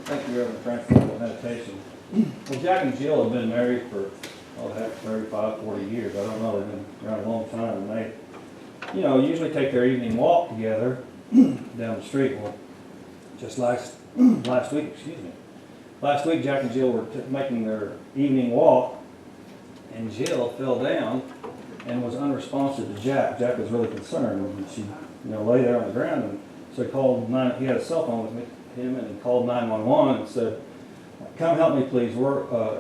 Thank you, Reverend Francis, for the meditation. Well, Jack and Jill have been married for, 35, 40 years. I don't know, they've been around a long time. And they, usually take their evening walk together down the street. Well, just last week, excuse me. Last week, Jack and Jill were making their evening walk, and Jill fell down and was unresponsive to Jack. Jack was really concerned, and she, lay there on the ground, and so he had a cell phone with him, and he called 911 and said, "Come help me, please.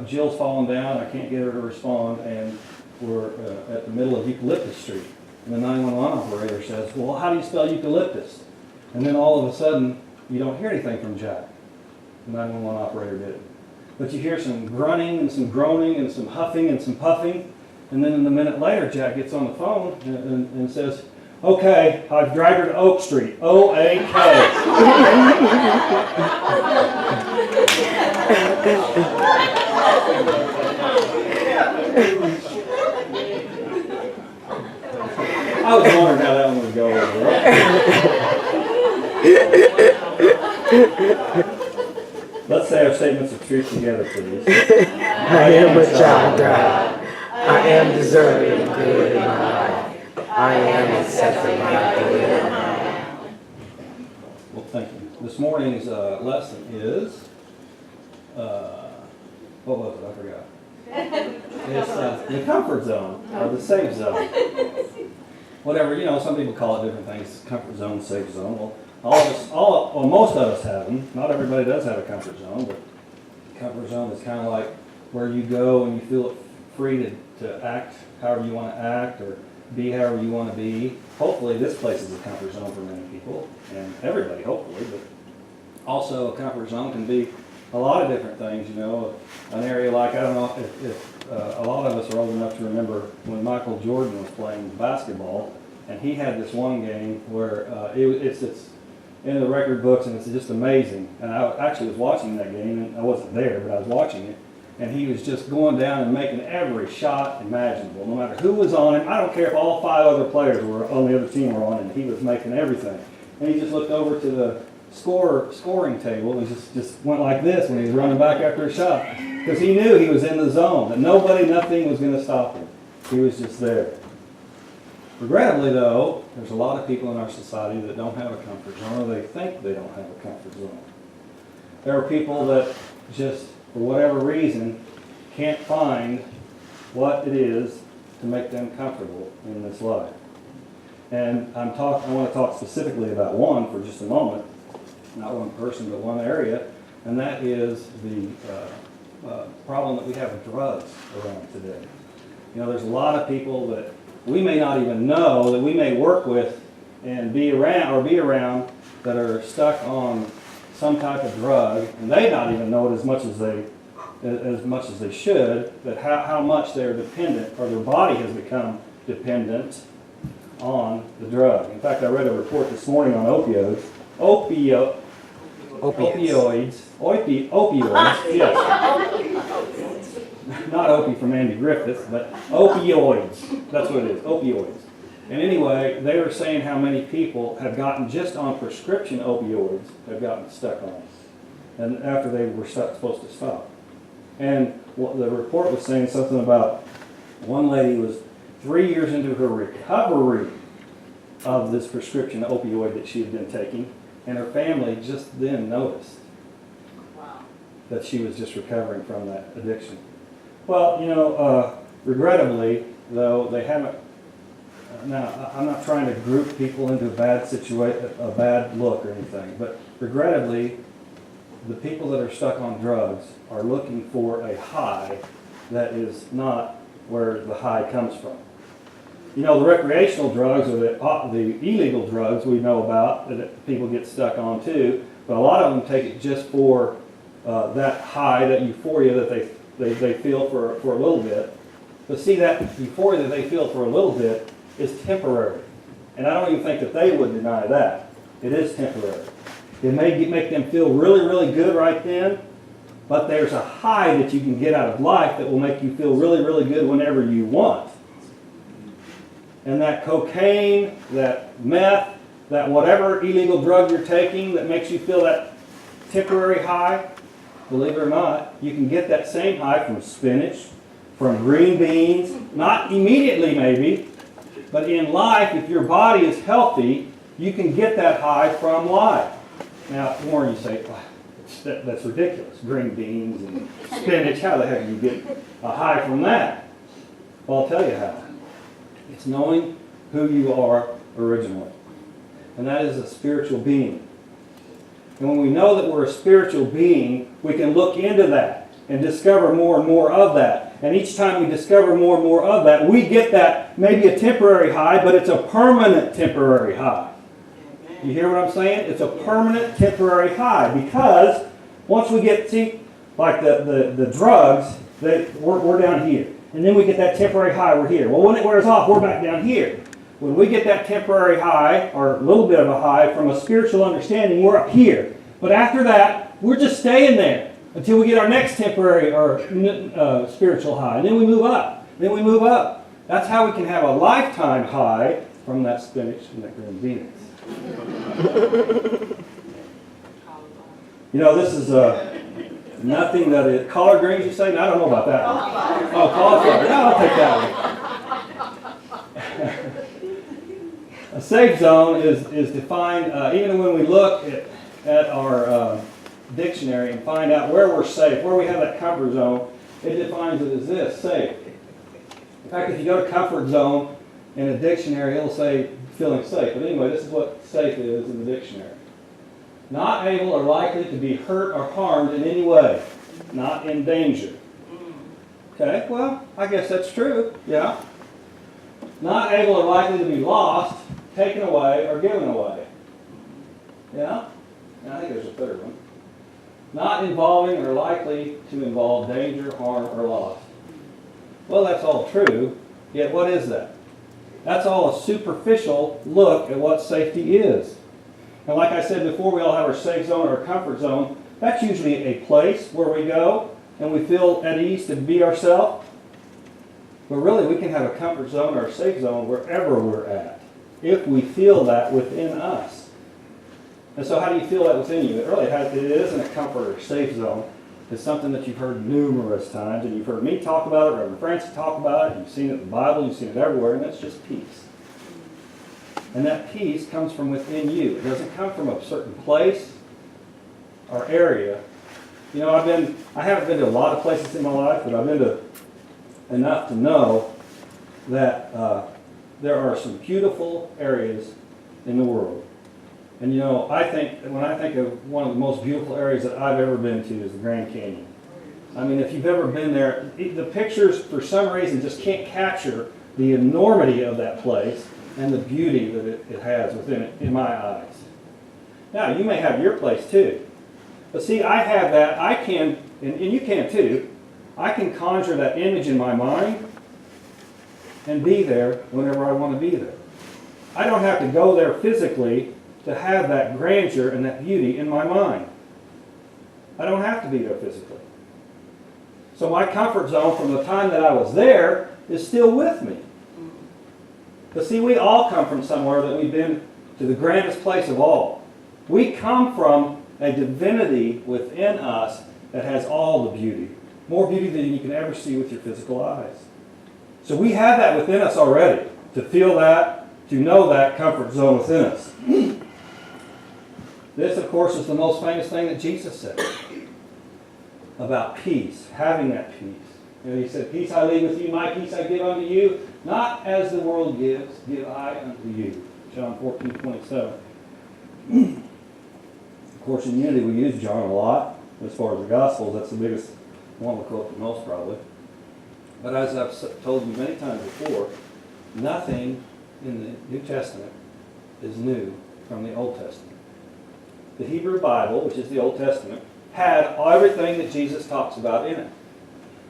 Jill's fallen down. I can't get her to respond, and we're at the middle of Eucalyptus Street." And the 911 operator says, "Well, how do you spell eucalyptus?" And then all of a sudden, you don't hear anything from Jack. The 911 operator did. But you hear some grunting and some groaning and some huffing and some puffing. And then a minute later, Jack gets on the phone and says, "Okay, I've dragged her to Oak Street. O-A-K." I was wondering how that one would go over. Let's say our statements of truth together, please. I am a child of God. I am deserving of good in my life. I am accepted by good in my life. Well, thank you. This morning's lesson is, what was it? I forgot. It's the comfort zone, or the safe zone. Whatever, some people call it different things, comfort zone, safe zone. Well, most of us have them. Not everybody does have a comfort zone, but comfort zone is kind of like where you go and you feel free to act however you want to act or be however you want to be. Hopefully this place is a comfort zone for many people, and everybody, hopefully, but also a comfort zone can be a lot of different things, An area like, I don't know if a lot of us are old enough to remember when Michael Jordan was playing basketball, and he had this one game where it's in the record books, and it's just amazing. And I actually was watching that game, and I wasn't there, but I was watching it. And he was just going down and making every shot imaginable, no matter who was on him. I don't care if all 5 other players were on the other team were on him. He was making everything. And he just looked over to the scoring table and just went like this when he was running back after a shot, because he knew he was in the zone, that nothing was going to stop him. He was just there. Regrettably, though, there's a lot of people in our society that don't have a comfort zone, or they think they don't have a comfort zone. There are people that just, for whatever reason, can't find what it is to make them comfortable in this life. And I want to talk specifically about one for just a moment, not one person, but one area, and that is the problem that we have with drugs around today. There's a lot of people that we may not even know, that we may work with and be around that are stuck on some type of drug, and they not even know it as much as they should, that how much they're dependent, or their body has become dependent on the drug. In fact, I read a report this morning on opioids, yes. Not Opie from Andy Griffith, but opioids. That's what it is, opioids. And anyway, they were saying how many people have gotten just on prescription opioids, have gotten stuck on it, and after they were supposed to stop. And the report was saying something about one lady was 3 years into her recovery of this prescription opioid that she had been taking, and her family just then noticed that she was just recovering from that addiction. Well, regrettably, though, they haven't. Now, I'm not trying to group people into a bad look or anything, but regrettably, the people that are stuck on drugs are looking for a high that is not where the high comes from. The recreational drugs, or the illegal drugs we know about that people get stuck on too, but a lot of them take it just for that high, that euphoria that they feel for a little bit. But see, that euphoria that they feel for a little bit is temporary. And I don't even think that they would deny that. It is temporary. It may make them feel really, really good right then, but there's a high that you can get out of life that will make you feel really, really good whenever you want. And that cocaine, that meth, that whatever illegal drug you're taking that makes you feel that temporary high, believe it or not, you can get that same high from spinach, from green beans, not immediately maybe, but in life, if your body is healthy, you can get that high from life. Now, Warren, you say, well, that's ridiculous. Green beans and spinach, how the heck do you get a high from that? Well, I'll tell you how. It's knowing who you are originally. And that is a spiritual being. And when we know that we're a spiritual being, we can look into that and discover more and more of that. And each time we discover more and more of that, we get that maybe a temporary high, but it's a permanent temporary high. You hear what I'm saying? It's a permanent temporary high, because once we get, see, like the drugs, we're down here. And then we get that temporary high, we're here. Well, when it wears off, we're back down here. When we get that temporary high, or a little bit of a high, from a spiritual understanding, we're up here. But after that, we're just staying there until we get our next temporary or spiritual high. And then we move up. Then we move up. That's how we can have a lifetime high from that spinach and that green beans. You know, this is nothing that is collard greens, you say? No, I don't know about that one. Oh, cauliflower. No, I'll take that one. A safe zone is defined, even when we look at our dictionary and find out where we're safe, where we have that comfort zone, it defines it as this, safe. In fact, if you go to comfort zone in a dictionary, it'll say feeling safe. But anyway, this is what safe is in the dictionary. Not able or likely to be hurt or harmed in any way. Not in danger. Okay, well, I guess that's true. Yeah. Not able or likely to be lost, taken away, or given away. Yeah? And I think there's a third one. Not involving or likely to involve danger, harm, or loss. Well, that's all true, yet what is that? That's all a superficial look at what safety is. And like I said before, we all have our safe zone or comfort zone. That's usually a place where we go and we feel at ease to be ourselves. But really, we can have a comfort zone or a safe zone wherever we're at, if we feel that within us. And so how do you feel that within you? It isn't a comfort or safe zone. It's something that you've heard numerous times, and you've heard me talk about it, Reverend Francis talk about it, you've seen it in the Bible, you've seen it everywhere, and that's just peace. And that peace comes from within you. It doesn't come from a certain place or area. You know, I haven't been to a lot of places in my life, but I've been to enough to know that there are some beautiful areas in the world. And you know, when I think of one of the most beautiful areas that I've ever been to is the Grand Canyon. I mean, if you've ever been there, the pictures for some reason just can't capture the enormity of that place and the beauty that it has within it, in my eyes. Now, you may have your place too. But see, I have that, I can, and you can too, I can conjure that image in my mind and be there whenever I want to be there. I don't have to go there physically to have that grandeur and that beauty in my mind. I don't have to be there physically. So my comfort zone from the time that I was there is still with me. But see, we all come from somewhere that we've been to the grandest place of all. We come from a divinity within us that has all the beauty. More beauty than you can ever see with your physical eyes. So we have that within us already. To feel that, to know that comfort zone within us. This, of course, is the most famous thing that Jesus said about peace, having that peace. You know, he said, "Peace I leave with you, my peace I give unto you. Not as the world gives, give I unto you." John 14:27. Of course, in Unity we use John a lot. As far as the Gospels, that's the biggest one we quote the most probably. But as I've told you many times before, nothing in the New Testament is new from the Old Testament. The Hebrew Bible, which is the Old Testament, had everything that Jesus talks about in it.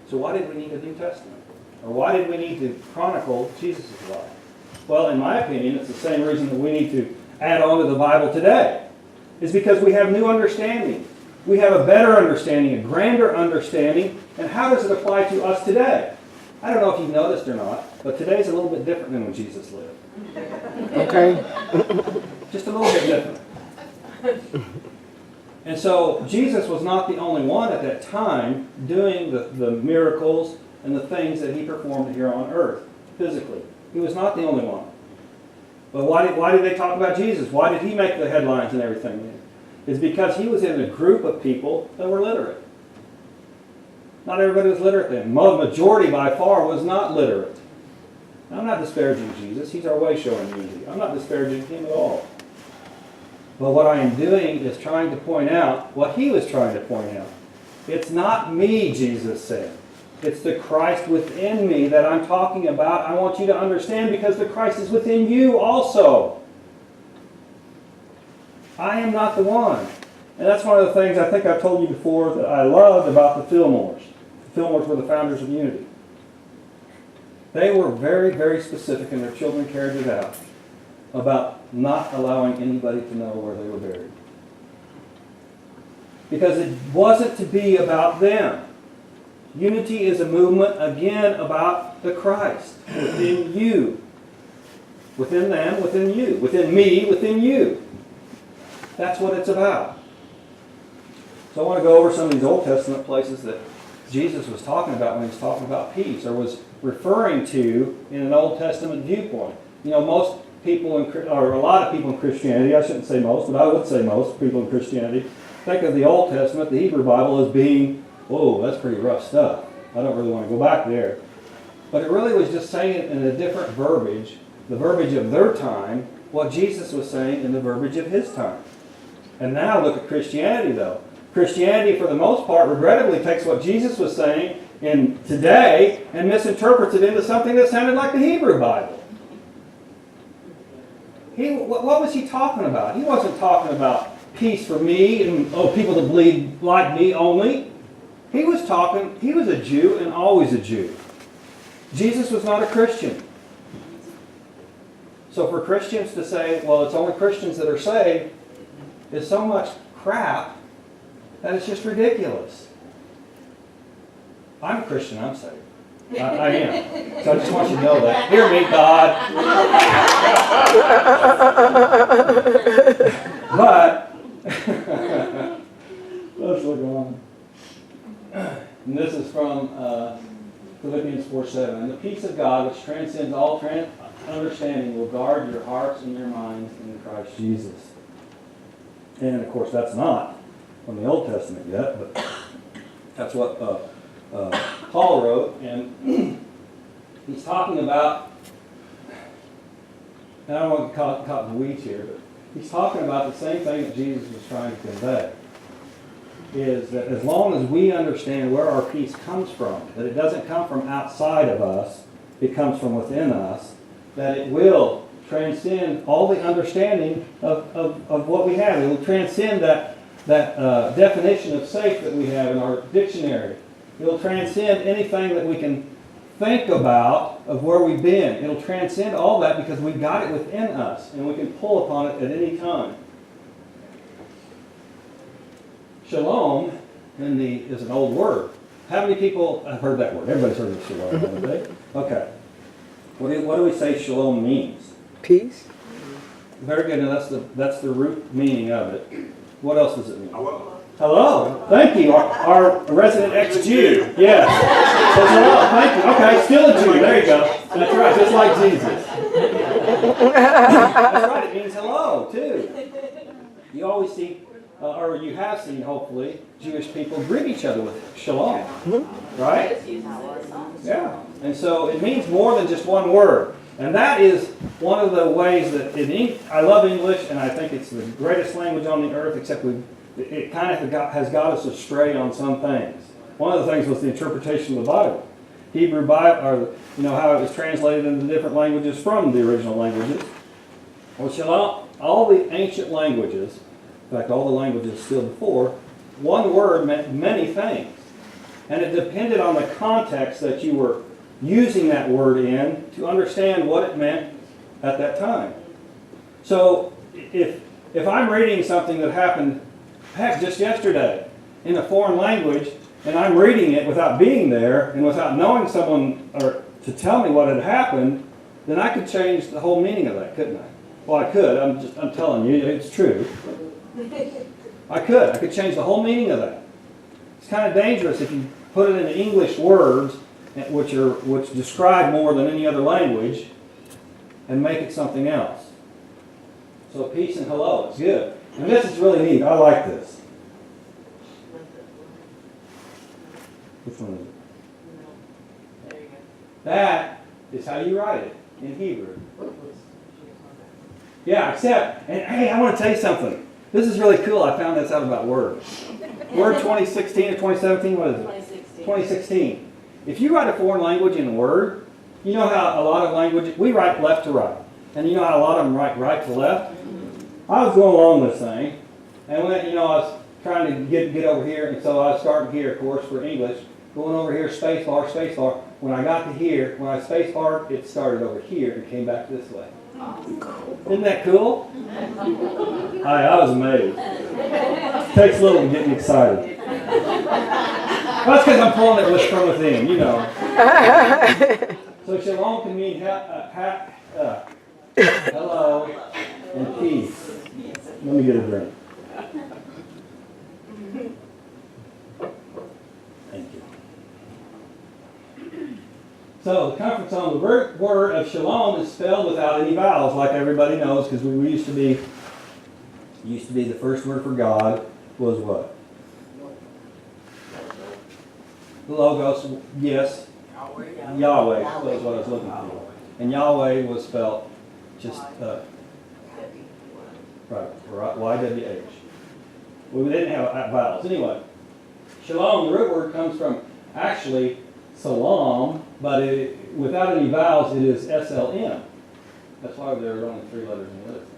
So why did we need a New Testament? Or why did we need to chronicle Jesus' life? Well, in my opinion, it's the same reason that we need to add on to the Bible today. It's because we have new understanding. We have a better understanding, a grander understanding. And how does it apply to us today? I don't know if you've noticed or not, but today's a little bit different than when Jesus lived. Okay. Just a little bit different. And so Jesus was not the only one at that time doing the miracles and the things that he performed here on earth, physically. He was not the only one. But why did they talk about Jesus? Why did he make the headlines and everything? It's because he was in a group of people that were literate. Not everybody was literate then. The majority by far was not literate. Now, I'm not disparaging Jesus. He's our way showing unity. I'm not disparaging him at all. But what I am doing is trying to point out what he was trying to point out. It's not me, Jesus said. It's the Christ within me that I'm talking about. I want you to understand because the Christ is within you also. I am not the one. And that's one of the things I think I've told you before that I loved about the Fillmores. The Fillmores were the founders of Unity. They were very, very specific, and their children carried it out, about not allowing anybody to know where they were buried. Because it wasn't to be about them. Unity is a movement, again, about the Christ within you. Within them, within you. Within me, within you. That's what it's about. So I want to go over some of these Old Testament places that Jesus was talking about when he was talking about peace, or was referring to in an Old Testament viewpoint. You know, most people, or a lot of people in Christianity, I shouldn't say most, but I would say most people in Christianity, think of the Old Testament, the Hebrew Bible, as being, whoa, that's pretty rough stuff. I don't really want to go back there. But it really was just saying in a different verbiage, the verbiage of their time, what Jesus was saying in the verbiage of his time. And now look at Christianity, though. Christianity, for the most part, regrettably takes what Jesus was saying in today and misinterprets it into something that sounded like the Hebrew Bible. What was he talking about? He wasn't talking about peace for me and people to believe like me only. He was a Jew and always a Jew. Jesus was not a Christian. So for Christians to say, well, it's only Christians that are saved, is so much crap that it's just ridiculous. I'm a Christian, I'm saved. I am. So I just want you to know that. Hear me, God. But, let's look on. And this is from Philippians 4:7. And the peace of God, which transcends all understanding, will guard your hearts and your minds in Christ Jesus. And, of course, that's not from the Old Testament yet, but that's what Paul wrote, and he's talking about, and I don't want to get caught in the weeds here, but he's talking about the same thing that Jesus was trying to convey, is that as long as we understand where our peace comes from, that it doesn't come from outside of us, it comes from within us, that it will transcend all the understanding of what we have. It will transcend that definition of safe that we have in our dictionary. It'll transcend anything that we can think about of where we've been. It'll transcend all that because we've got it within us and we can pull upon it at any time. Shalom is an old word. How many people have heard that word? Everybody's heard of shalom, haven't they? Okay. What do we say shalom means? Peace. Very good. Now that's the root meaning of it. What else does it mean? Hello. Thank you. Our resident ex-Jew. Yes. Says hello. Thank you. Okay, still a Jew. There you go. That's right. Just like Jesus. That's right. It means hello, too. You always see, or you have seen, hopefully, Jewish people greet each other with shalom. Right? Yeah. And so it means more than just one word. And that is one of the ways that I love English, and I think it's the greatest language on the earth, except it kind of has got us astray on some things. One of the things was the interpretation of the Bible. Hebrew Bible, or how it was translated into different languages from the original languages. Well, shalom, all the ancient languages, in fact, all the languages still before, one word meant many things. And it depended on the context that you were using that word in to understand what it meant at that time. So if I'm reading something that happened, heck, just yesterday in a foreign language, and I'm reading it without being there and without knowing someone or to tell me what had happened, then I could change the whole meaning of that, couldn't I? Well, I could. I'm telling you, it's true. I could change the whole meaning of that. It's kind of dangerous if you put it into English words, which describe more than any other language, and make it something else. So peace and hello, it's good. And this is really neat. I like this. Which one is it? There you go. That is how you write it in Hebrew. Yeah, except, and hey, I want to tell you something. This is really cool. I found this out about Word. Word 2016 or 2017, what is it? 2016. 2016. If you write a foreign language in Word, you know how a lot of languages, we write left to right. And you know how a lot of them write right to left? I was going along this thing, and when, I was trying to get over here, and so I was starting here, of course, for English, going over here, space bar, space bar. When I got to here, when I space barred, it started over here and came back this way. Isn't that cool? I was amazed. It takes a little to get me excited. That's because I'm pulling it from within, So shalom can mean hello and peace. Let me get a drink. Thank you. So the comfort zone, the word of shalom is spelled without any vowels, like everybody knows, because we used to be the first word for God was what? The Logos, yes. Yahweh was what I was looking for. And Yahweh was spelled just right, Y-W-H. Well, we didn't have vowels. Anyway, shalom, the root word comes from actually salam, but without any vowels, it is S-L-M. That's why there are only 3 letters in the list.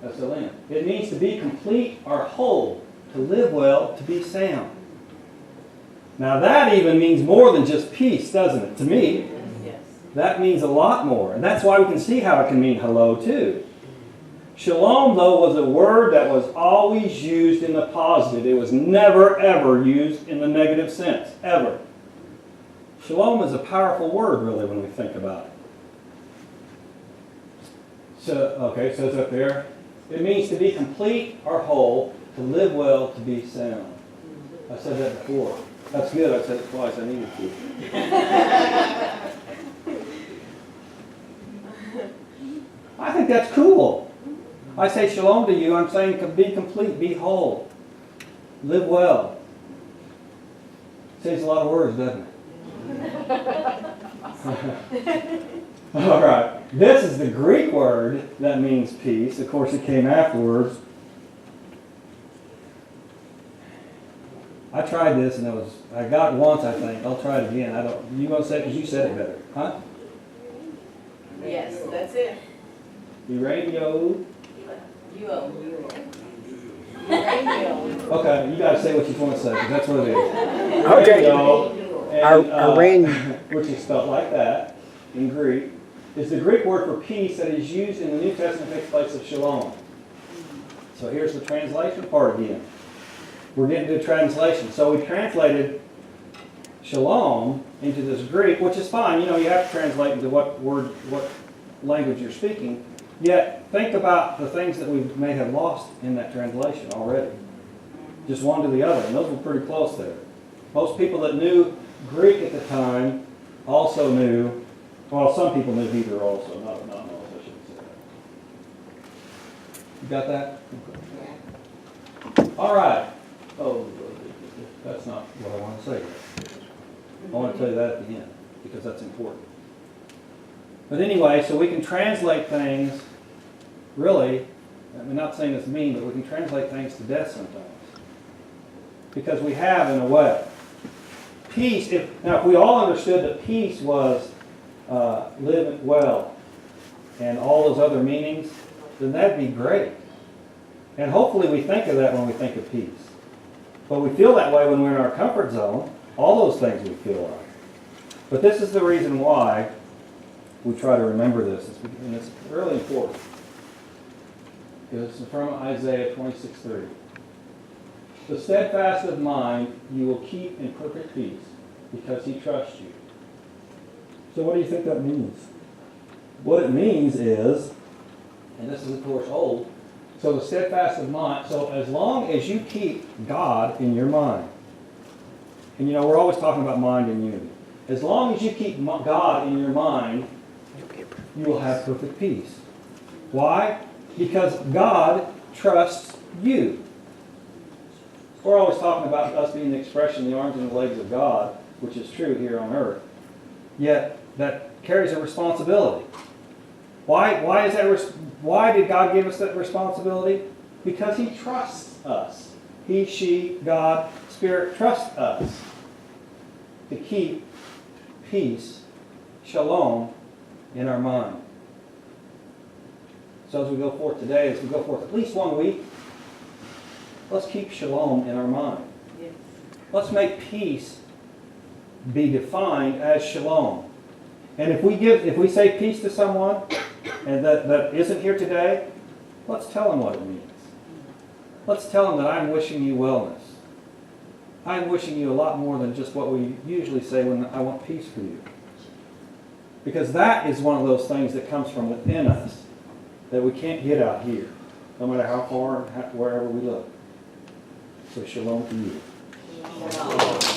S-L-M. It means to be complete or whole, to live well, to be sound. Now that even means more than just peace, doesn't it? To me, Yes. that means a lot more. And that's why we can see how it can mean hello too. Shalom, though, was a word that was always used in the positive. It was never, ever used in the negative sense. Ever. Shalom is a powerful word, really, when we think about it. So it's up there. It means to be complete or whole, to live well, to be sound. I said that before. That's good. I said it twice. I needed to. I think that's cool. I say shalom to you. I'm saying be complete, be whole, live well. Says a lot of words, doesn't it? All right. This is the Greek word that means peace. Of course, it came afterwards. I tried this and I got it once, I think. I'll try it again. You gonna say it because you said it better, huh? Yes, that's it. Uranium. U-O. Okay, you gotta say what you want to say because that's what it is. Okay. And, which is spelled like that in Greek, is the Greek word for peace that is used in the New Testament takes place of shalom. So here's the translation part again. We're getting to a translation. So we translated shalom into this Greek, which is fine. You have to translate into what language you're speaking. Yet, think about the things that we may have lost in that translation already. Just one to the other, and those were pretty close there. Most people that knew Greek at the time also knew, well, some people knew Hebrew also, not most, I shouldn't say that. You got that? Okay. All right. Oh, that's not what I want to say. I want to tell you that at the end, because that's important. But anyway, so we can translate things, really, I'm not saying it's mean, but we can translate things to death sometimes. Because we have, in a way. Peace, if we all understood that peace was living well and all those other meanings, then that'd be great. And hopefully we think of that when we think of peace. But we feel that way when we're in our comfort zone. All those things we feel like. But this is the reason why we try to remember this, and it's really important. It's from Isaiah 26:3. The steadfast of mind you will keep in perfect peace, because he trusts you. So what do you think that means? What it means is, and this is of course old, So the steadfast of mind, so as long as you keep God in your mind, and you know, we're always talking about mind and unity. As long as you keep God in your mind, you will have perfect peace. Why? Because God trusts you. We're always talking about us being the expression, the arms and the legs of God, which is true here on earth. Yet that carries a responsibility. Why is that? Why did God give us that responsibility? Because He trusts us. He, she, God, Spirit trusts us to keep peace, shalom, in our mind. So as we go forth today, as we go forth at least 1 week, let's keep shalom in our mind. Yes. Let's make peace be defined as shalom. And if we say peace to someone and that isn't here today, let's tell them what it means. Let's tell them that I'm wishing you wellness. I'm wishing you a lot more than just what we usually say when I want peace for you. Because that is one of those things that comes from within us that we can't get out here, no matter how far, wherever we look. So shalom to you. Shalom.